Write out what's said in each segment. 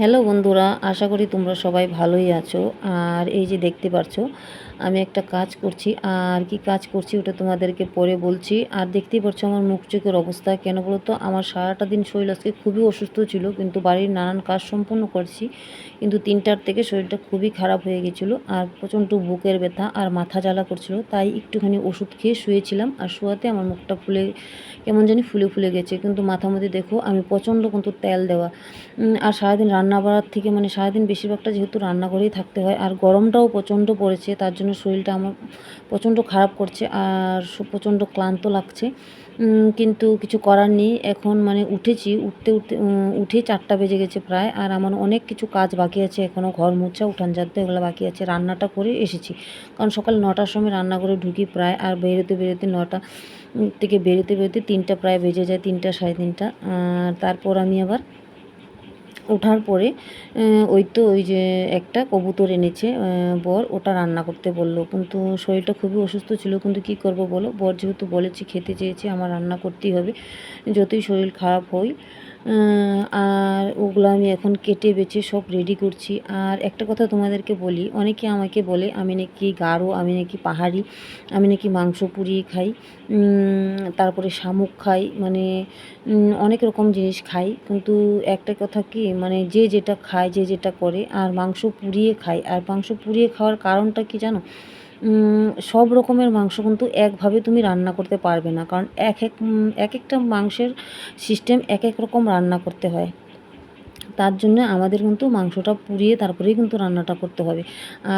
Hello বন্ধুরা, আশা করি তোমরা সবাই ভালোই আছো। আর এই যে দেখতে পাচ্ছো আমি একটা কাজ করছি, আর কি কাজ করছি ওটা তোমাদেরকে পরে বলছি। আর দেখতেই পাচ্ছ আমার মুখ চোখের অবস্থা, কেন বলো তো? আমার সারাটা দিন শরীর আজকে খুবই অসুস্থ ছিল, কিন্তু বাড়ির নানান কাজ সম্পূর্ণ করছি, কিন্তু 3টার থেকে শরীরটা খুবই খারাপ হয়ে গেছিলো। আর প্রচণ্ড বুকের ব্যথা আর মাথা জ্বালা করছিল, তাই একটুখানি ওষুধ খেয়ে শুয়েছিলাম। আর শোয়াতে আমার মুখটা ফুলে কেমন জানি ফুলে ফুলে গেছে, কিন্তু মাথার মধ্যে দেখো আমি প্রচণ্ড কিন্তু তেল দেওয়া। আর সারাদিন রান্না বাড়ার থেকে সারাদিন বেশিরভাগটা যেহেতু রান্নাঘরেই থাকতে হয়, আর গরমটাও প্রচণ্ড পড়েছে, তার জন্য শরীরটা আমার প্রচণ্ড খারাপ করছে আর প্রচণ্ড ক্লান্ত লাগছে। কিন্তু কিছু করার নেই। এখন উঠেছি, উঠে 4টা বেজে গেছে প্রায়। আর আমার অনেক কিছু কাজ বাকি আছে এখনও, ঘর মোছা, উঠান ঝাড়তে, এগুলো বাকি আছে। রান্নাটা করে এসেছি, কারণ সকাল 9টার সময় রান্নাঘরে ঢুকি প্রায়, আর বেরোতে বেরোতে 9টা থেকে বেরোতে বেরোতে 3টা প্রায় বেজে যায়, 3টা সাড়ে 3টা। তারপর আমি আবার ওঠার পরে ওই যে একটা কবুতর এনেছে বর, ওটা রান্না করতে বলল, কিন্তু শরীরটা খুবই অসুস্থ ছিল, কিন্তু কি করব বলো, বর যেহেতু বলেছি, খেতে চেয়েছে, আমার রান্না করতেই হবে যতই শরীর খারাপ হয়। আর ওগুলো আমি এখন কেটে বেছে সব রেডি করছি। আর একটা কথা তোমাদেরকে বলি, অনেকে আমাকে বলে আমি নাকি গাঢ়, আমি নাকি পাহাড়ি, আমি নাকি মাংস পুড়িয়ে খাই, তারপরে শামুক খাই, অনেক রকম জিনিস খাই। কিন্তু একটা কথা কি, যে যেটা খায়, যে যেটা করে, আর মাংস পুড়িয়ে খায়। আর মাংস পুড়িয়ে খাওয়ার কারণটা কি জানো? সব রকমের মাংস কিন্তু একভাবে তুমি রান্না করতে পারবে না, কারণ এক একটা মাংসের সিস্টেম এক এক রকম রান্না করতে হয়। তার জন্য আমাদের কিন্তু মাংসটা পুড়িয়ে তারপরেই কিন্তু রান্নাটা করতে হবে।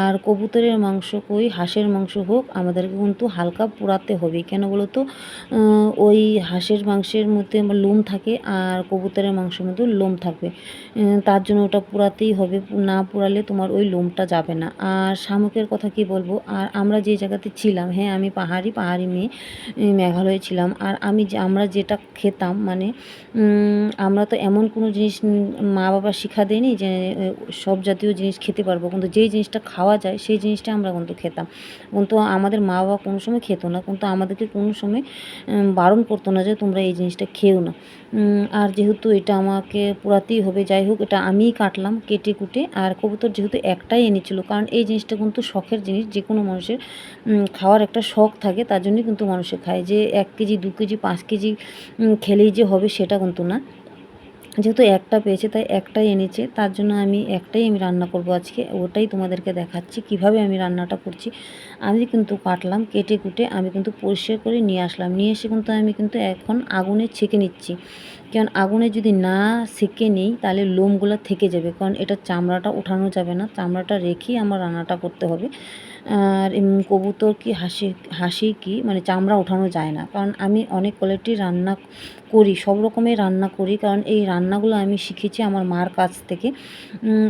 আর কবুতরের মাংস কই হাঁসের মাংস হোক, আমাদেরকে কিন্তু হালকা পোড়াতে হবে। কেন বলো তো? ওই হাঁসের মাংসের মধ্যে লোম থাকে, আর কবুতরের মাংসের মধ্যে লোম থাকবে, তার জন্য ওটা পোড়াতেই হবে। না পোড়ালে তোমার ওই লোমটা যাবে না। আর শামুকের কথা কি বলবো? আর আমরা যে জায়গাতে ছিলাম, হ্যাঁ আমি পাহাড়ি মেয়ে, মেঘালয়ে ছিলাম। আর আমরা যেটা খেতাম, আমরা তো এমন কোনো জিনিস মা বাবা শিক্ষা দেয়নি যে সব জাতীয় জিনিস খেতে পারবো, কিন্তু যেই জিনিসটা খাওয়া যায় সেই জিনিসটা আমরা কিন্তু খেতাম। কিন্তু আমাদের মা বাবা কোনো সময় খেত না, কিন্তু আমাদেরকে কোনো সময় বারণ করতো না যে তোমরা এই জিনিসটা খেও না। আর যেহেতু এটা আমাকে পোড়াতেই হবে, যাই হোক এটা আমিই কাটলাম কেটে কুটে। আর কবুতর যেহেতু একটাই এনেছিল, কারণ এই জিনিসটা কিন্তু শখের জিনিস, যে কোনো মানুষের খাওয়ার একটা শখ থাকে, তার জন্যই কিন্তু মানুষে খায়। যে 1 কেজি 2 কেজি 5 কেজি খেলেই যে হবে সেটা কিন্তু না। যেহেতু একটা পেয়েছে তাই একটাই এনেছে, তার জন্য আমি একটাই রান্না করব আজকে, ওটাই তোমাদেরকে দেখাচ্ছি কিভাবে আমি রান্নাটা করছি। আমি কিন্তু কাটলাম, কেটে কুটে আমি কিন্তু পরিষ্কার করে নিয়ে আসলাম, নিয়ে এসে কিন্তু আমি কিন্তু এখন আগুনে ছেঁকে নিচ্ছি। কারণ আগুনে যদি না সেঁকে নিই তাহলে লোমগুলো থেকে যাবে, কারণ এটা চামড়াটা ওঠানো যাবে না, চামড়াটা রেখেই আমার রান্নাটা করতে হবে। আর কবুতর কি হাঁসি কি চামড়া ওঠানো যায় না, কারণ আমি অনেক কোয়ালিটির রান্না করি, সব রকমের রান্না করি, কারণ এই রান্নাগুলো আমি শিখেছি আমার মার কাছ থেকে।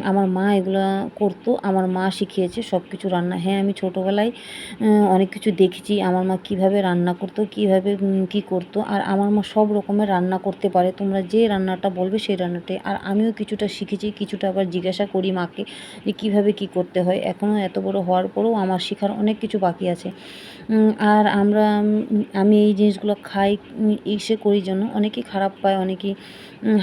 আমার মা এগুলা করতো, আমার মা শিখিয়েছে সব কিছু রান্না। হ্যাঁ আমি ছোটোবেলায় অনেক কিছু দেখেছি আমার মা কীভাবে রান্না করতো, কীভাবে কী করতো। আর আমার মা সব রকমের রান্না করতে পারে, তোমরা যে রান্নাটা বলবে সেই রান্নাটাই। আর আমিও কিছুটা শিখেছি, কিছুটা আবার জিজ্ঞাসা করি মাকে যে কীভাবে কী করতে হয়। এখনও এত বড় হওয়ার পরেও আমার শেখার অনেক কিছু বাকি আছে। আর আমি এই জিনিসগুলো খাই, ইসে করি জন্য অনেকেই খারাপ পায়, অনেকেই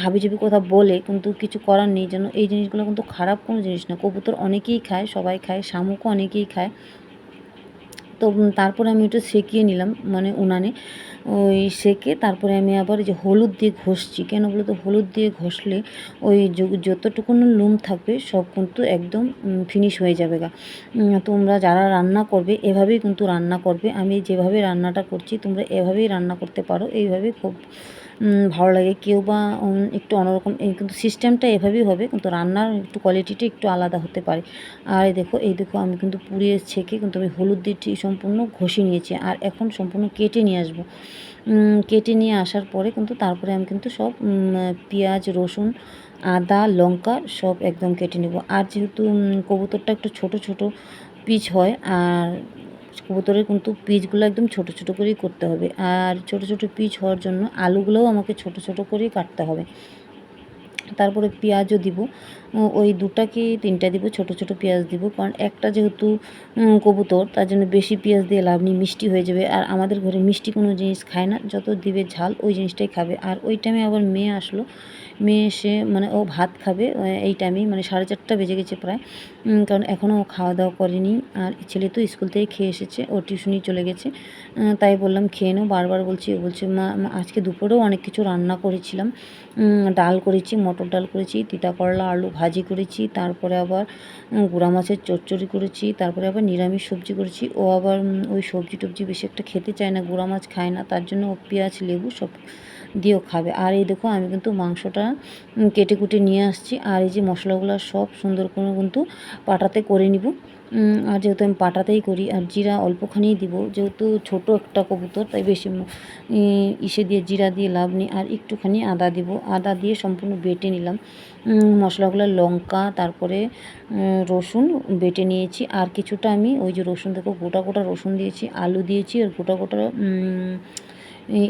হাবিজাবি কথা বলে, কিন্তু কিছু করার নেই। যেন এই জিনিসগুলো কিন্তু খারাপ কোনো জিনিস না। কবুতর অনেকেই খায়, সবাই খায়, শামুকও অনেকেই খায়। তো তারপরে আমি ওটা সেঁকে নিলাম উনানে, ওই সেঁকে তারপরে আমি আবার যে হলুদ দিয়ে ঘষছি। কেন বলো তো? হলুদ দিয়ে ঘষলে ওই যতটুকুন লোম থাকবে সব কিন্তু একদম ফিনিশ হয়ে যাবে গা। তোমরা যারা রান্না করবে এভাবেই কিন্তু রান্না করবে, আমি যেভাবে রান্নাটা করছি তোমরা এভাবেই রান্না করতে পারো, এইভাবেই খুব ভালো লাগে। কেউ বা একটু অন্যরকম, কিন্তু সিস্টেমটা এভাবেই হবে, কিন্তু রান্নার একটু কোয়ালিটিটা একটু আলাদা হতে পারে। আর এই দেখো আমি কিন্তু পুড়িয়ে ছেঁকে কিন্তু আমি হলুদ দিয়ে সম্পূর্ণ ঘষে নিয়েছি। আর এখন সম্পূর্ণ কেটে নিয়ে আসবো। কেটে নিয়ে আসার পরে কিন্তু তারপরে আমি কিন্তু সব পেঁয়াজ, রসুন, আদা, লঙ্কা সব একদম কেটে নেব। আর যেহেতু কবুতরটা একটু ছোট ছোট পিস হয়, আর কবুতরের কিন্তু পিসগুলো একদম ছোট ছোট করেই করতে হবে। আর ছোট ছোট পিস হওয়ার জন্য আলুগুলোও আমাকে ছোট ছোট করেই কাটতে হবে। তারপরে পেঁয়াজও দিব, ওই 2টা কি 3টা দিব, ছোট ছোট পেঁয়াজ দিব, কারণ একটা যেহেতু কবুতর, তার জন্য বেশি পেঁয়াজ দিয়ে লাভ নেই, মিষ্টি হয়ে যাবে। আর আমাদের ঘরে মিষ্টি কোনো জিনিস খায় না, যত দিবে ঝাল ওই জিনিসটাই খাবে। আর ওই টাইমে আবার মেয়ে আসলো, মেয়ে এসে মানে ও ভাত খাবে এই টাইমেই, মানে 4:30 বেজে গেছে প্রায়, কারণ এখনও ও খাওয়া দাওয়া করেনি। আর ছেলে তো স্কুল থেকে খেয়ে এসেছে, ও টিউশনি চলে গেছে। তাই বললাম খেয়ে নাও, বারবার বলছি। ও বলছে মা আজকে দুপুরেও অনেক কিছু রান্না করেছিলাম, ডাল করেছি, মটর ডাল করেছি, তিতা করলা আলু ভাজি করেছি, তারপরে আবার গুঁড়া মাছের চচ্চড়ি করেছি, তারপরে আবার নিরামিষ সবজি করেছি। ও আবার ওই সবজি টবজি বেশি একটা খেতে চায় না, গুঁড়া মাছ খায় না, তার জন্য ও পেঁয়াজ লেবু সব দিয়েও খাবে। আর এই দেখো আমি কিন্তু মাংসটা কেটে কুটে নিয়ে আসছি, আর এই যে মশলাগুলো সব সুন্দর করে কিন্তু পাটাতে করে নিব। আর যেহেতু আমি পাটাতেই করি, আর জিরা অল্পখানিই দিব, যেহেতু ছোট একটা কবুতর, তাই বেশি ইসে দিয়ে জিরা দিয়ে লাভ নেই। আর একটুখানি আদা দিব, আদা দিয়ে সম্পূর্ণ বেটে নিলাম মশলাগুলো, লঙ্কা, তারপরে রসুন বেটে নিয়েছি। আর কিছুটা আমি ওই যে রসুন দেখো গোটা গোটা রসুন দিয়েছি, আলু দিয়েছি, আর গোটা গোটা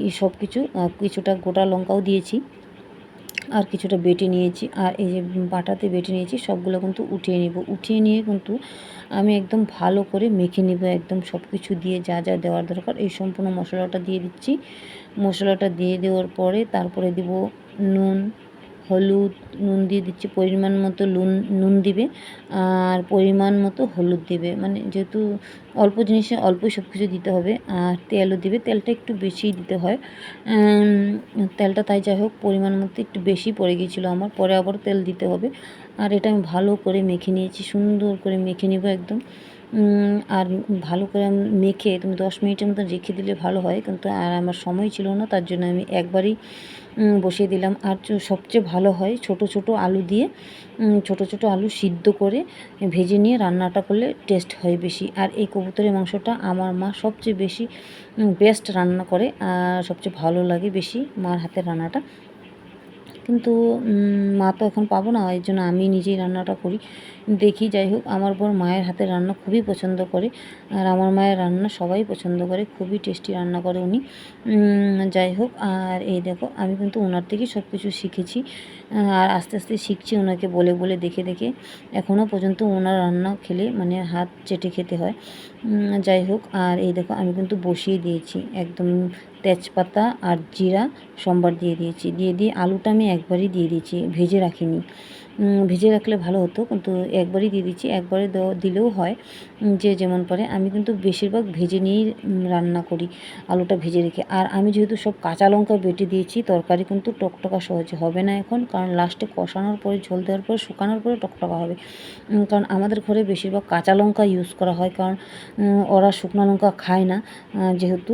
এই সব কিছু, কিছুটা গোটা লঙ্কাও দিয়েছি, আর কিছুটা বেটে নিয়েছি। আর এই যে বাটাতে বেটে নিয়েছি সবগুলো কিন্তু উঠিয়ে নেব, উঠিয়ে নিয়ে কিন্তু আমি একদম ভালো করে মেখে নেব, একদম সব কিছু দিয়ে যা যা দেওয়ার দরকার এই সম্পূর্ণ মশলাটা দিয়ে দিচ্ছি। মশলাটা দিয়ে দেওয়ার পরে তারপরে দিব নুন, হলুদ, নুন দিয়ে দিচ্ছি, পরিমাণ মতো নুন দিবে, আর পরিমাণ মতো হলুদ দিবে, মানে যেহেতু অল্প জিনিসে অল্পই সব কিছু দিতে হবে। আর তেলও দিবে, তেলটা একটু বেশিই দিতে হয় তেলটা, তাই যাই হোক পরিমাণ মতো একটু বেশি পড়ে গিয়েছিলো আমার, পরে আবার তেল দিতে হবে। আর এটা আমি ভালো করে মেখে নিয়েছি, সুন্দর করে মেখে নেব একদম। আর ভালো করে মেখে তুমি 10 মিনিটের মতো রেখে দিলে ভালো হয়, কিন্তু আর আমার সময় ছিল না, তার জন্য আমি একবারই বসিয়ে দিলাম। আর সবচেয়ে ভালো হয় ছোট ছোট আলু দিয়ে, ছোট ছোট আলু সিদ্ধ করে ভেজে নিয়ে রান্নাটা করলে টেস্ট হয় বেশি। আর এই কবুতরের মাংসটা আমার মা সবচেয়ে বেশি বেস্ট রান্না করে, আর সবচেয়ে ভালো লাগে বেশি মার হাতের রান্নাটা। কিন্তু মা তো এখন পাবো না, এই জন্য আমি নিজেই রান্নাটা করি, দেখি। যাই হোক আমার বর মায়ের হাতের রান্না খুবই পছন্দ করে, আর আমার মায়ের রান্না সবাই পছন্দ করে, খুবই টেস্টি রান্না করে উনি। যাই হোক, আর এই দেখো আমি কিন্তু ওনার থেকেই সব কিছু শিখেছি, আর আস্তে আস্তে শিখছি ওনাকে বলে বলে, দেখে দেখে। এখনও পর্যন্ত ওনার রান্না খেলে মানে হাত চেটে খেতে হয়। যাই হোক, আর এই দেখো আমি কিন্তু বসিয়ে দিয়েছি একদম, তেজপাতা আর জিরা সম্বার দিয়ে দিয়েছি, দিয়ে আলুটা আমি একবারই দিয়ে দিয়েছি, ভেজে রাখিনি। ভেজে রাখলে ভালো হতো, কিন্তু একবারই দিয়ে দিচ্ছি, একবারে দিলেও হয়, যে যেমন পারে। আমি কিন্তু বেশিরভাগ ভেজে নিয়েই রান্না করি, আলুটা ভেজে রেখে। আর আমি যেহেতু সব কাঁচা লঙ্কা বেটে দিয়েছি, তরকারি কিন্তু টকটকা সহজে হবে না এখন, কারণ লাস্টে কষানোর পরে ঝোল দেওয়ার পরে শুকানোর পরে টকটকা হবে। কারণ আমাদের ঘরে বেশিরভাগ কাঁচা লঙ্কা ইউজ করা হয়, কারণ ওরা শুকনো লঙ্কা খায় না, যেহেতু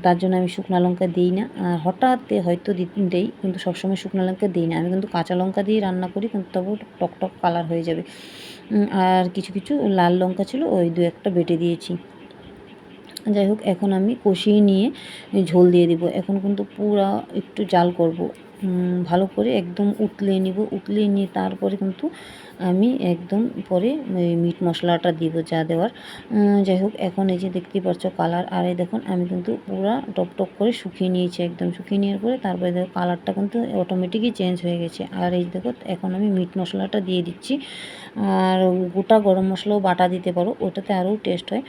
তার জন্য আমি শুকনো লঙ্কা দিই না। হঠাৎ হয়তো দেই, কিন্তু সবসময় শুকনো লঙ্কা দিই না, আমি কিন্তু কাঁচা লঙ্কা দিয়েই রান্না করি, কিন্তু তবুও টকটক কালার হয়ে যাবে। আর কিছু কিছু লাল লঙ্কা ছিল, ওই 2-1টা বেটে দিয়েছি। যাই হোক, এখন আমি কষিয়ে নিয়ে ঝোল দিয়ে দিব। এখন কিন্তু পুরা একটু জাল করব, ভালো করে একদম উতলে নিব, উতলে নিয়ে তারপরে কিন্তু আমি একদম পরে ওই মিট মশলাটা দিব যা দেওয়ার। যাই হোক, এখন এই যে দেখতেই পাচ্ছ কালার, আর এই দেখুন আমি কিন্তু পুরা টপ টপ করে শুকিয়ে নিয়েছি, একদম শুকিয়ে নেওয়ার পরে তারপরে দেখো কালারটা কিন্তু অটোমেটিকই চেঞ্জ হয়ে গেছে। আর এই দেখো এখন আমি মিট মশলাটা দিয়ে দিচ্ছি, আর গোটা গরম মশলাও বাটা দিতে পারো, ওটাতে আরও টেস্ট হয়।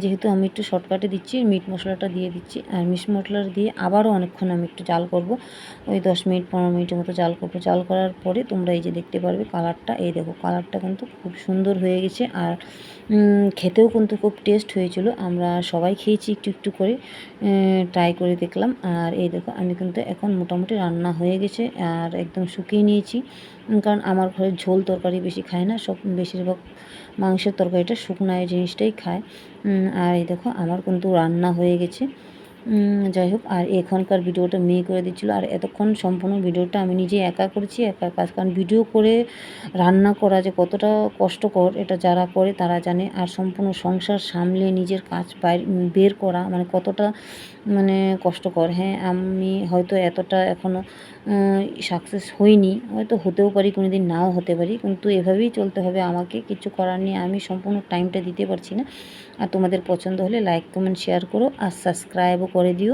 যেহেতু আমি একটু শর্টকাটে দিচ্ছি, মিট মশলাটা দিয়ে দিচ্ছি, আর মিট মশলাটা দিয়ে আবারও অনেকক্ষণ আমি একটু জাল করব, ওই 10 মিনিট 15 মিনিটের মতো জাল করবো। জাল করার পরে তোমরা এই যে দেখতে পারবে কালারটা, এই দেখো কালারটা কিন্তু খুব সুন্দর হয়ে গেছে, আর খেতেও কিন্তু খুব টেস্ট হয়েছিল। আমরা সবাই খেয়েছি একটু একটু করে, ট্রাই করে দেখলাম। আর এই দেখো আমি কিন্তু এখন মোটামুটি রান্না হয়ে গেছে, আর একদম শুকিয়ে নিয়েছি, কারণ আমার ঘরে ঝোল তরকারি বেশি খায় না, সব বেশিরভাগ মাংসের তরকারিটা শুকনো জিনিসটাই খায়। আর এই দেখো আমার কিন্তু রান্না হয়ে গেছে। যাই হোক, আর এখনকার ভিডিওটা মেয়ে করে দিচ্ছিলো, আর এতক্ষণ সম্পূর্ণ ভিডিওটা আমি নিজে একা করেছি, একা কাজ। কারণ ভিডিও করে রান্না করা যে কতটা কষ্টকর, এটা যারা করে তারা জানে। আর সম্পূর্ণ সংসার সামলে নিজের কাজ বের করা মানে কতটা মানে কষ্টকর। হ্যাঁ, আমি হয়তো এতটা এখনও সাকসেস হইনি, হয়তো হতেও পারি, কোনো দিন নাও হতে পারি, কিন্তু এভাবেই চলতে হবে আমাকে, কিছু করার নেই। আমি সম্পূর্ণ টাইমটা দিতে পারছি না। আর তোমাদের পছন্দ হলে লাইক কমেন্ট শেয়ার করো, আর সাবস্ক্রাইবও করে দিও।